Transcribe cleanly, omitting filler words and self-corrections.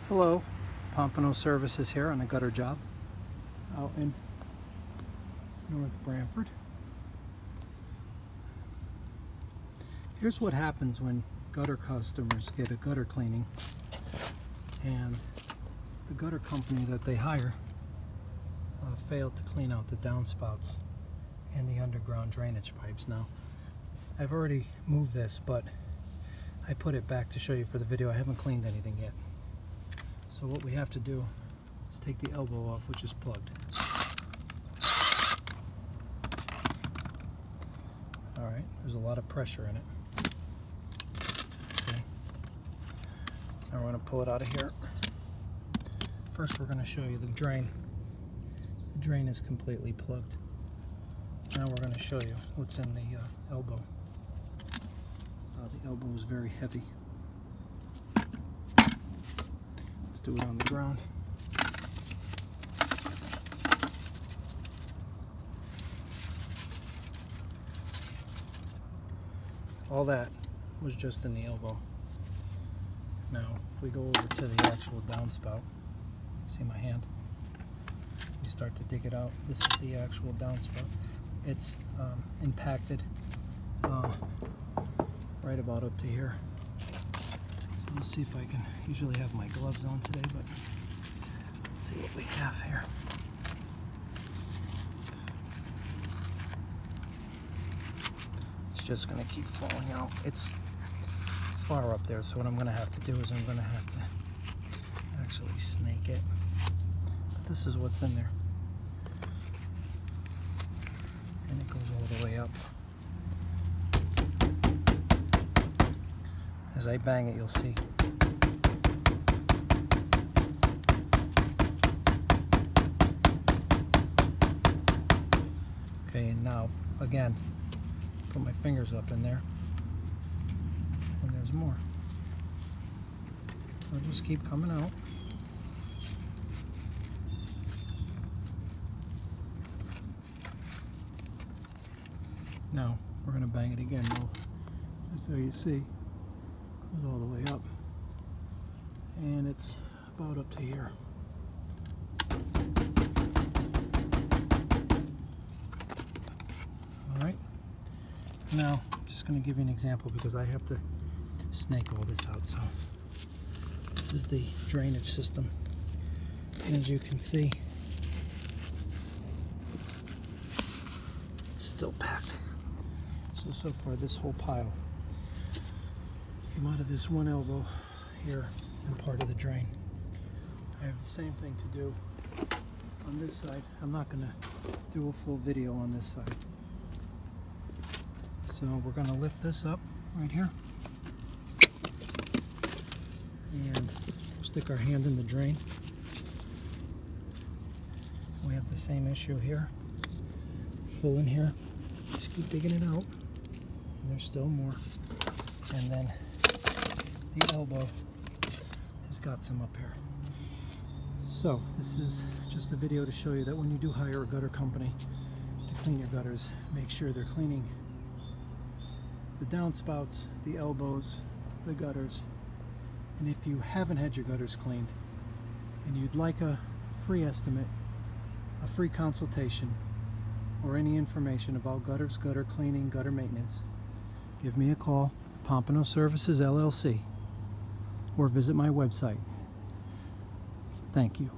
Hello, Pompano Services here on a gutter job out in North Branford. Here's what happens when gutter customers get a gutter cleaning and the gutter company that they hire failed to clean out the downspouts and the underground drainage pipes. Now, I've already moved this, but I put it back to show you for the video. I haven't cleaned anything yet. So what we have to do is take the elbow off, which is plugged. Alright, there's a lot of pressure in it. Okay. Now we're going to pull it out of here. First we're going to show you the drain. The drain is completely plugged. Now we're going to show you what's in the elbow. The elbow is very heavy. Do it on the ground. All that was just in the elbow. Now, if we go over to the actual downspout, see my hand? We start to dig it out. This is the actual downspout. It's impacted right about up to here. Let's see if I can, usually have my gloves on today, but let's see what we have here. It's just going to keep falling out. It's far up there, so what I'm going to have to do is I'm going to have to actually snake it. But this is what's in there. And it goes all the way up. As I bang it, you'll see. Okay, and now, again, put my fingers up in there, and there's more. It'll just keep coming out. Now, we're going to bang it again, just so you see. Goes all the way up, and it's about up to here. Alright, now I'm just going to give you an example because I have to snake all this out. So this is the drainage system, and as you can see, it's still packed. So far this whole pile came out of this one elbow here and part of the drain. I have the same thing to do on this side. I'm not going to do a full video on this side. So we're going to lift this up right here and stick our hand in the drain. We have the same issue here. Full in here. Just keep digging it out. And there's still more. And then the elbow has got some up here. So this is just a video to show you that when you do hire a gutter company to clean your gutters, make sure they're cleaning the downspouts, the elbows, the gutters. And if you haven't had your gutters cleaned and you'd like a free estimate, a free consultation, or any information about gutters, gutter cleaning, gutter maintenance, give me a call, Pompano Services LLC, or visit my website. Thank you.